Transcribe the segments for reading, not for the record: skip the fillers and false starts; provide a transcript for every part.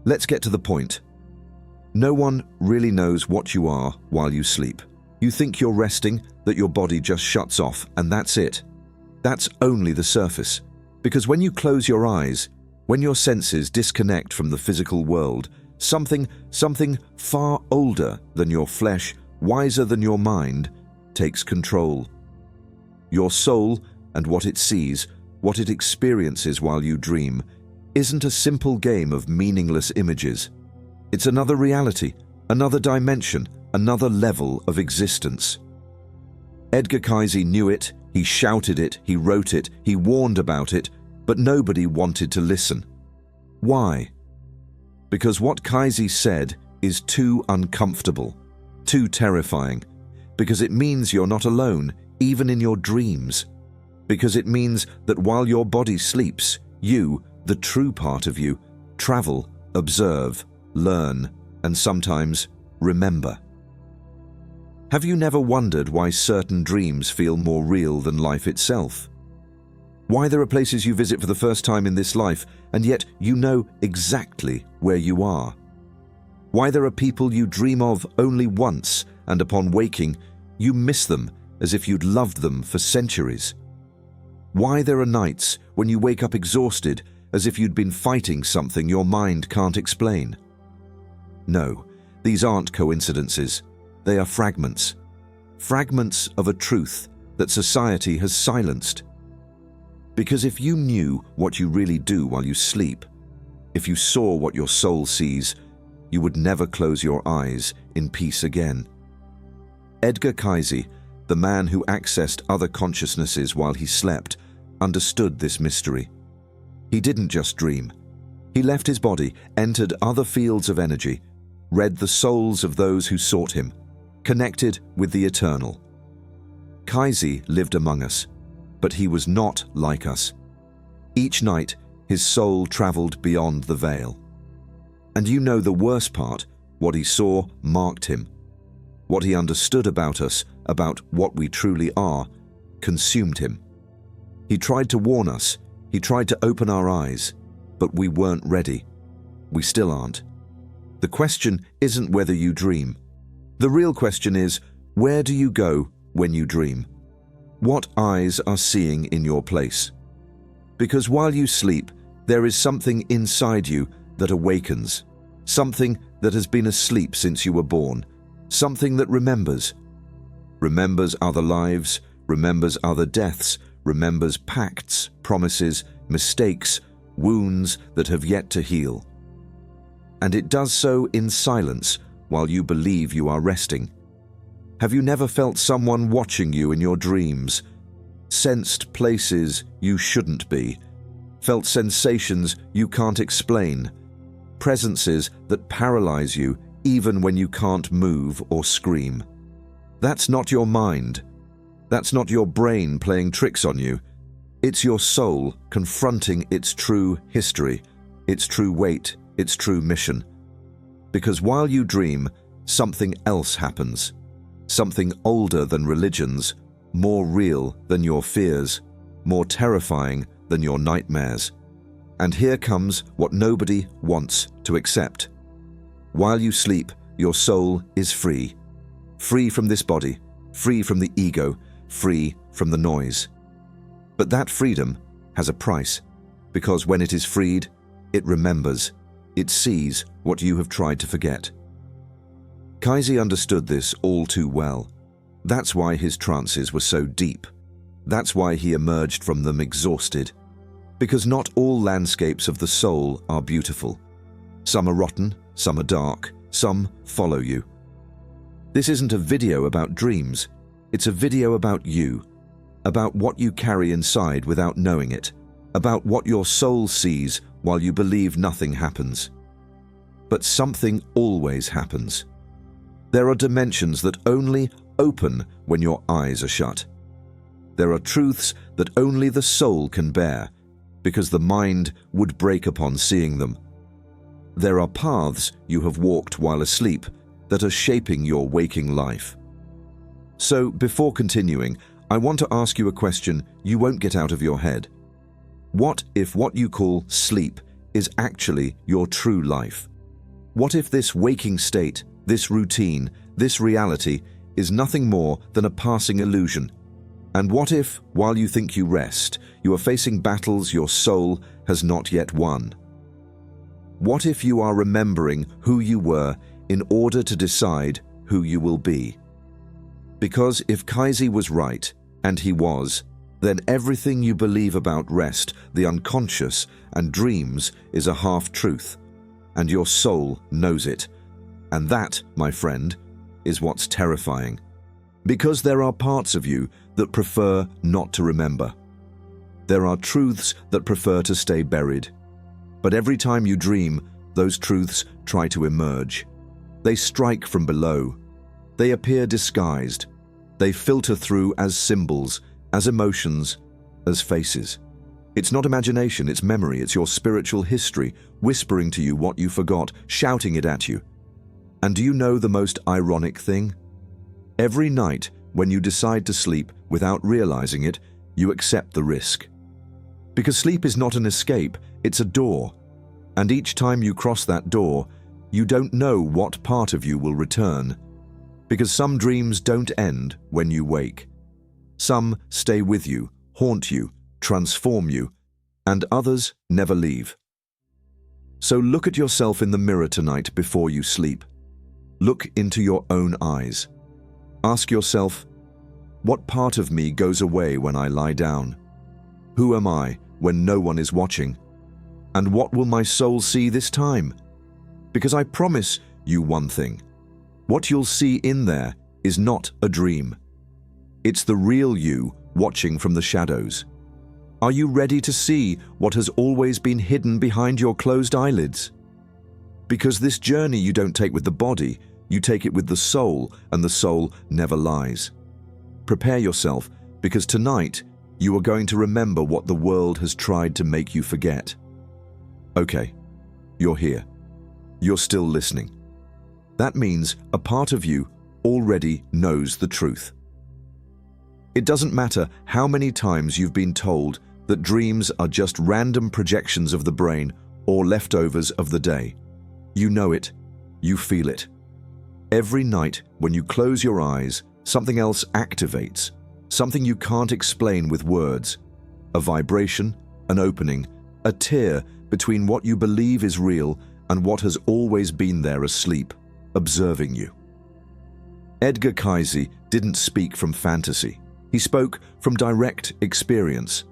Let's get to the point. No one really knows what you are while you sleep. You think you're resting, that your body just shuts off, and that's it. That's only the surface. Because when you close your eyes, when your senses disconnect from the physical world, something far older than your flesh, wiser than your mind, takes control. Your soul and what it sees, what it experiences while you dream, isn't a simple game of meaningless images. It's another reality, another dimension, another level of existence. Edgar Cayce knew it, he shouted it, he wrote it, he warned about it, but nobody wanted to listen. Why? Because what Cayce said is too uncomfortable, too terrifying, because it means you're not alone, even in your dreams. Because it means that while your body sleeps, you, the true part of you, travel, observe, learn, and sometimes remember. Have you never wondered why certain dreams feel more real than life itself? Why there are places you visit for the first time in this life, and yet you know exactly where you are? Why there are people you dream of only once, and upon waking, you miss them as if you'd loved them for centuries? Why there are nights when you wake up exhausted, as if you'd been fighting something your mind can't explain? No, these aren't coincidences. They are fragments. Fragments of a truth that society has silenced. Because if you knew what you really do while you sleep, if you saw what your soul sees, you would never close your eyes in peace again. Edgar Cayce, the man who accessed other consciousnesses while he slept, understood this mystery. He didn't just dream. He left his body, entered other fields of energy, read the souls of those who sought him, connected with the eternal. Cayce lived among us, but he was not like us. Each night, his soul traveled beyond the veil. And you know the worst part, what he saw marked him. What he understood about us, about what we truly are, consumed him. He tried to warn us, he tried to open our eyes, but we weren't ready. We still aren't. The question isn't whether you dream. The real question is, where do you go when you dream? What eyes are seeing in your place? Because while you sleep, there is something inside you that awakens, something that has been asleep since you were born, something that remembers other lives, remembers other deaths, remembers pacts, promises, mistakes, wounds that have yet to heal. And it does so in silence while you believe you are resting. Have you never felt someone watching you in your dreams, sensed places you shouldn't be, felt sensations you can't explain, presences that paralyze you even when you can't move or scream? That's not your mind. That's not your brain playing tricks on you. It's your soul confronting its true history, its true weight, its true mission. Because while you dream, something else happens. Something older than religions, more real than your fears, more terrifying than your nightmares. And here comes what nobody wants to accept. While you sleep, your soul is free. Free from this body, free from the ego, free from the noise. But that freedom has a price, because when it is freed, it remembers. It sees what you have tried to forget. Cayce understood this all too well. That's why his trances were so deep. That's why he emerged from them exhausted. Because not all landscapes of the soul are beautiful. Some are rotten, some are dark, some follow you. This isn't a video about dreams. It's a video about you, about what you carry inside without knowing it, about what your soul sees while you believe nothing happens. But something always happens. There are dimensions that only open when your eyes are shut. There are truths that only the soul can bear, because the mind would break upon seeing them. There are paths you have walked while asleep that are shaping your waking life. So, before continuing, I want to ask you a question you won't get out of your head. What if what you call sleep is actually your true life? What if this waking state, this routine, this reality is nothing more than a passing illusion? And what if, while you think you rest, you are facing battles your soul has not yet won? What if you are remembering who you were in order to decide who you will be? Because if Cayce was right, and he was, then everything you believe about rest, the unconscious, and dreams is a half-truth, and your soul knows it. And that, my friend, is what's terrifying. Because there are parts of you that prefer not to remember. There are truths that prefer to stay buried. But every time you dream, those truths try to emerge. They strike from below. They appear disguised. They filter through as symbols, as emotions, as faces. It's not imagination, it's memory, it's your spiritual history, whispering to you what you forgot, shouting it at you. And do you know the most ironic thing? Every night, when you decide to sleep without realizing it, you accept the risk. Because sleep is not an escape, it's a door. And each time you cross that door, you don't know what part of you will return. Because some dreams don't end when you wake. Some stay with you, haunt you, transform you, and others never leave. So look at yourself in the mirror tonight before you sleep. Look into your own eyes. Ask yourself, what part of me goes away when I lie down? Who am I when no one is watching? And what will my soul see this time? Because I promise you one thing. What you'll see in there is not a dream. It's the real you watching from the shadows. Are you ready to see what has always been hidden behind your closed eyelids? Because this journey you don't take with the body, you take it with the soul, and the soul never lies. Prepare yourself, because tonight you are going to remember what the world has tried to make you forget. Okay, you're here. You're still listening. That means a part of you already knows the truth. It doesn't matter how many times you've been told that dreams are just random projections of the brain or leftovers of the day. You know it. You feel it. Every night when you close your eyes, something else activates, something you can't explain with words. A vibration, an opening, a tear between what you believe is real and what has always been there asleep, observing you. Edgar Cayce didn't speak from fantasy. He spoke from direct experience.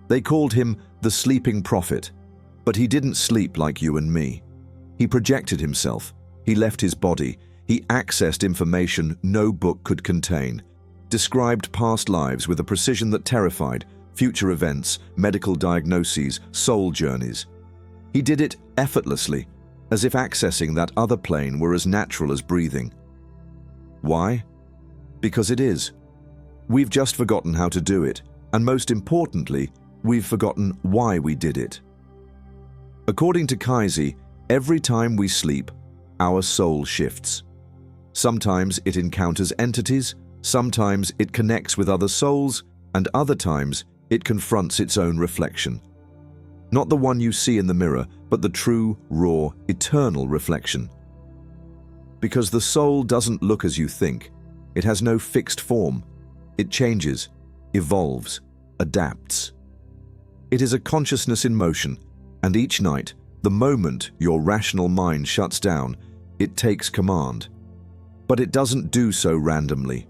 They called him the sleeping prophet, but he didn't sleep like you and me. He projected himself. He left his body. He accessed information no book could contain, described past lives with a precision that terrified, future events, medical diagnoses, soul journeys. He did it effortlessly, as if accessing that other plane were as natural as breathing. Why? Because it is. We've just forgotten how to do it, and most importantly, we've forgotten why we did it. According to Cayce, every time we sleep, our soul shifts. Sometimes it encounters entities, sometimes it connects with other souls, and other times it confronts its own reflection. Not the one you see in the mirror, but the true, raw, eternal reflection. Because the soul doesn't look as you think. It has no fixed form. It changes, evolves, adapts. It is a consciousness in motion, and each night, the moment your rational mind shuts down, it takes command. But it doesn't do so randomly.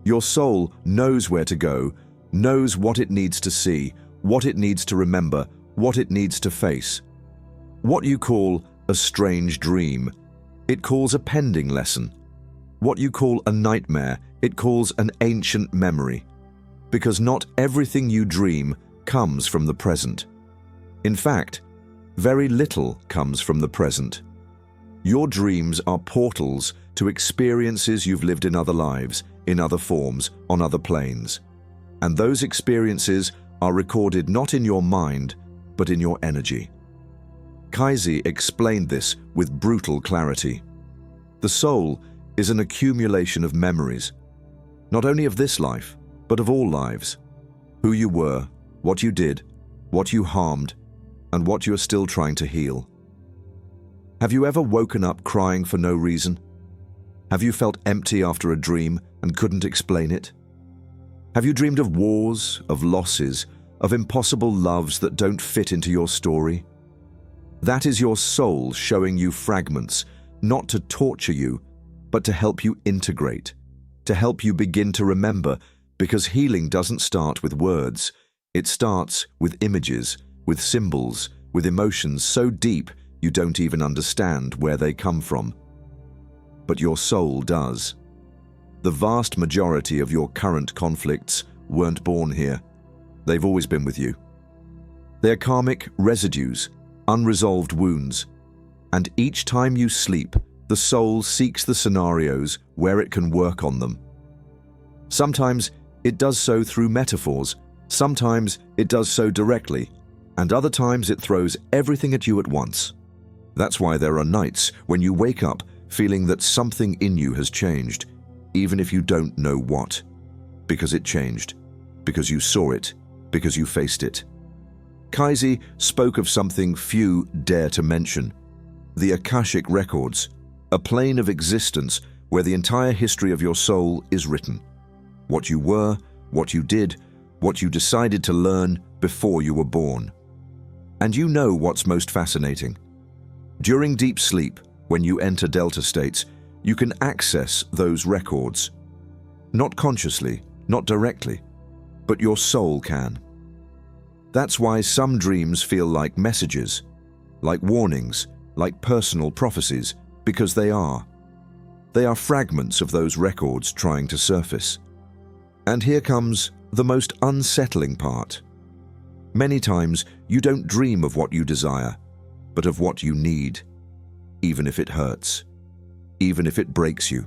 Your soul knows where to go, knows what it needs to see, what it needs to remember, what it needs to face. What you call a strange dream, it calls a pending lesson. What you call a nightmare, it calls an ancient memory. Because not everything you dream comes from the present. In fact, very little comes from the present. Your dreams are portals to experiences you've lived in other lives, in other forms, on other planes. And those experiences are recorded not in your mind, but in your energy. Cayce explained this with brutal clarity. The soul is an accumulation of memories, not only of this life, but of all lives. Who you were, what you did, what you harmed, and what you are still trying to heal. Have you ever woken up crying for no reason? Have you felt empty after a dream and couldn't explain it? Have you dreamed of wars, of losses, of impossible loves that don't fit into your story? That is your soul showing you fragments, not to torture you, but to help you integrate, to help you begin to remember, because healing doesn't start with words. It starts with images, with symbols, with emotions so deep you don't even understand where they come from. But your soul does. The vast majority of your current conflicts weren't born here. They've always been with you. They're karmic residues, unresolved wounds. And each time you sleep, the soul seeks the scenarios where it can work on them. Sometimes it does so through metaphors, sometimes it does so directly, and other times it throws everything at you at once. That's why there are nights when you wake up feeling that something in you has changed, even if you don't know what. Because it changed, because you saw it, because you faced it. Cayce spoke of something few dare to mention: the Akashic records, a plane of existence where the entire history of your soul is written. What you were, what you did, what you decided to learn before you were born. And you know what's most fascinating? During deep sleep, when you enter delta states, you can access those records. Not consciously, not directly, but your soul can. That's why some dreams feel like messages, like warnings, like personal prophecies, because they are. They are fragments of those records trying to surface. And here comes the most unsettling part. Many times you don't dream of what you desire, but of what you need, even if it hurts, even if it breaks you,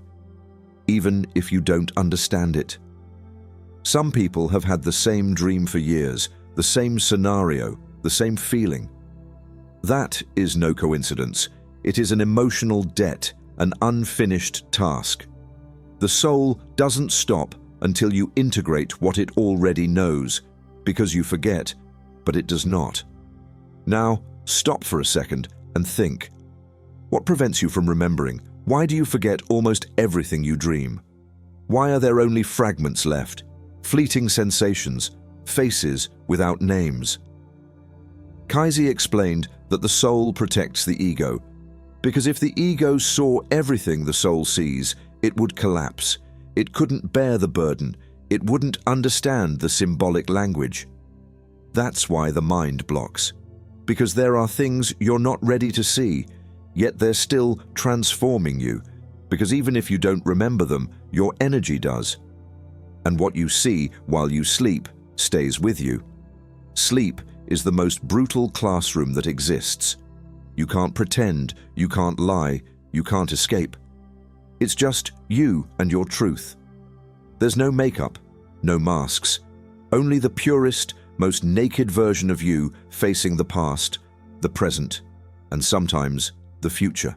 even if you don't understand it. Some people have had the same dream for years, the same scenario, the same feeling. That is no coincidence. It is an emotional debt, an unfinished task. The soul doesn't stop until you integrate what it already knows, because you forget, but it does not. Now, stop for a second and think. What prevents you from remembering? Why do you forget almost everything you dream? Why are there only fragments left? Fleeting sensations, faces without names? Cayce explained that the soul protects the ego, because if the ego saw everything the soul sees, it would collapse. It couldn't bear the burden. It wouldn't understand the symbolic language. That's why the mind blocks, because there are things you're not ready to see, yet they're still transforming you, because even if you don't remember them, your energy does. And what you see while you sleep stays with you. Sleep is the most brutal classroom that exists. You can't pretend, you can't lie, you can't escape. It's just you and your truth. There's no makeup, no masks, only the purest, most naked version of you facing the past, the present, and sometimes the future.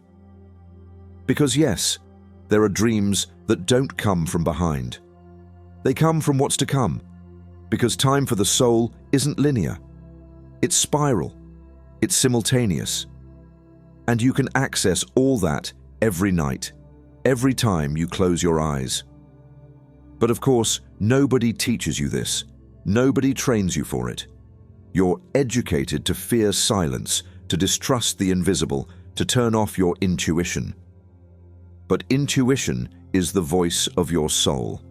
Because yes, there are dreams that don't come from behind. They come from what's to come, because time for the soul isn't linear. It's spiral, it's simultaneous. And you can access all that every night, every time you close your eyes. But of course, nobody teaches you this. Nobody trains you for it. You're educated to fear silence, to distrust the invisible, to turn off your intuition. But intuition is the voice of your soul.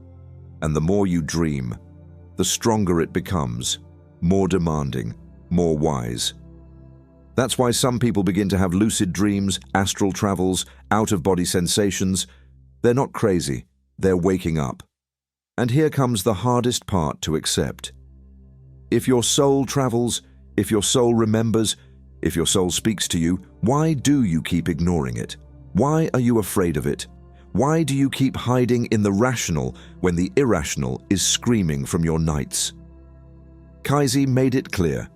And the more you dream, the stronger it becomes, more demanding, more wise. That's why some people begin to have lucid dreams, astral travels, out-of-body sensations. They're not crazy, they're waking up. And here comes the hardest part to accept. If your soul travels, if your soul remembers, if your soul speaks to you, why do you keep ignoring it? Why are you afraid of it? Why do you keep hiding in the rational when the irrational is screaming from your nights? Cayce made it clear.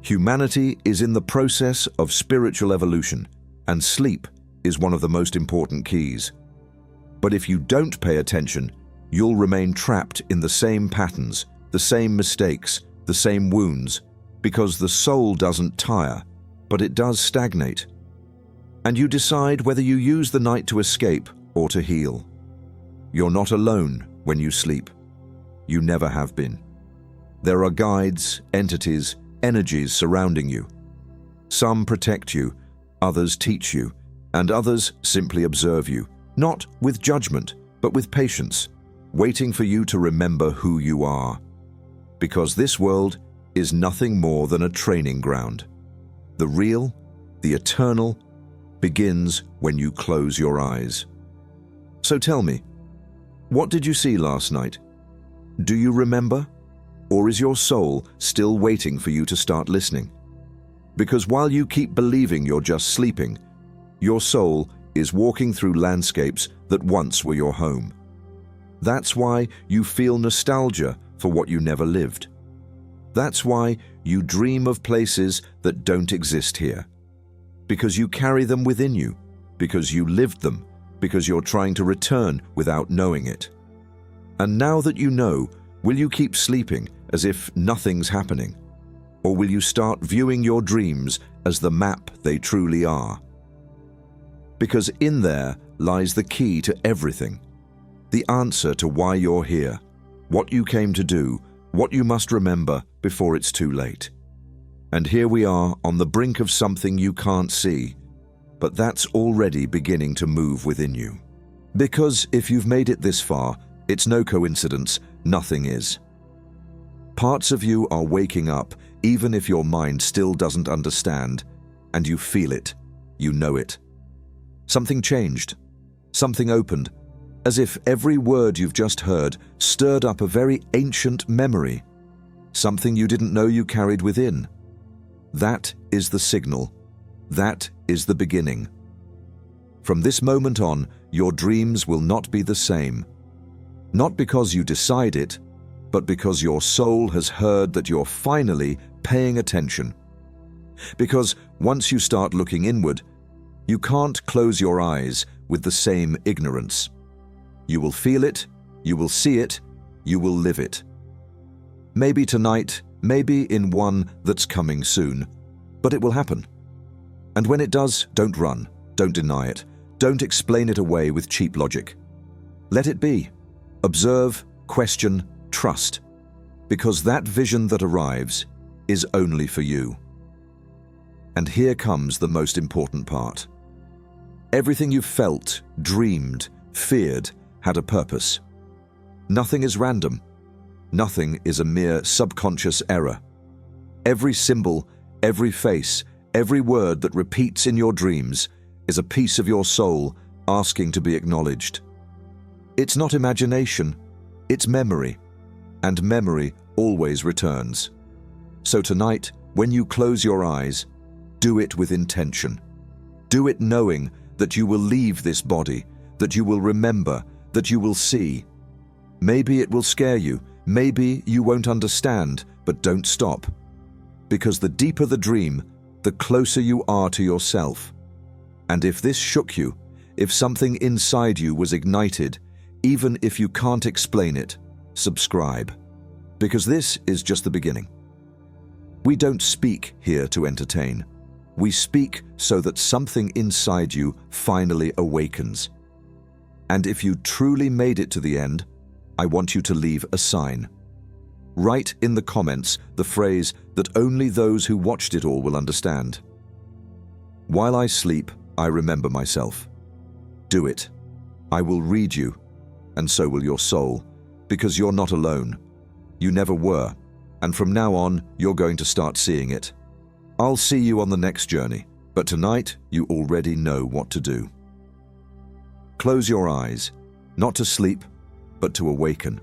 Humanity is in the process of spiritual evolution, and sleep is one of the most important keys. But if you don't pay attention, you'll remain trapped in the same patterns, the same mistakes, the same wounds, because the soul doesn't tire, but it does stagnate. And you decide whether you use the night to escape or to heal. You're not alone when you sleep. You never have been. There are guides, entities, energies surrounding you. Some protect you, others teach you, and others simply observe you, not with judgment, but with patience, waiting for you to remember who you are. Because this world is nothing more than a training ground. The real, the eternal, begins when you close your eyes. So tell me, what did you see last night? Do you remember? Or is your soul still waiting for you to start listening? Because while you keep believing you're just sleeping, your soul is walking through landscapes that once were your home. That's why you feel nostalgia for what you never lived. That's why you dream of places that don't exist here. Because you carry them within you, because you lived them, because you're trying to return without knowing it. And now that you know, will you keep sleeping as if nothing's happening? Or will you start viewing your dreams as the map they truly are? Because in there lies the key to everything. The answer to why you're here, what you came to do, what you must remember before it's too late. And here we are on the brink of something you can't see, but that's already beginning to move within you. Because if you've made it this far, it's no coincidence, nothing is. Parts of you are waking up even if your mind still doesn't understand, and you feel it, you know it. Something changed, something opened, as if every word you've just heard stirred up a very ancient memory, something you didn't know you carried within. That is the signal. That is the beginning. From this moment on, your dreams will not be the same. Not because you decide it, but because your soul has heard that you're finally paying attention. Because once you start looking inward, you can't close your eyes with the same ignorance. You will feel it, you will see it, you will live it. Maybe tonight, maybe in one that's coming soon, but it will happen. And when it does, don't run, don't deny it, don't explain it away with cheap logic. Let it be. Observe, question, trust, because that vision that arrives is only for you. And here comes the most important part. Everything you've felt, dreamed, feared, had a purpose. Nothing is random. Nothing is a mere subconscious error. Every symbol, every face, every word that repeats in your dreams is a piece of your soul asking to be acknowledged. It's not imagination, it's memory, and memory always returns. So tonight, when you close your eyes, do it with intention. Do it knowing that you will leave this body, that you will remember, that you will see. Maybe it will scare you, maybe you won't understand, but don't stop. Because the deeper the dream, the closer you are to yourself. And if this shook you, if something inside you was ignited, even if you can't explain it, subscribe. Because this is just the beginning. We don't speak here to entertain. We speak so that something inside you finally awakens. And if you truly made it to the end, I want you to leave a sign. Write in the comments the phrase that only those who watched it all will understand. While I sleep, I remember myself. Do it. I will read you, and so will your soul, because you're not alone. You never were, and from now on, you're going to start seeing it. I'll see you on the next journey, but tonight you already know what to do. Close your eyes, not to sleep, but to awaken.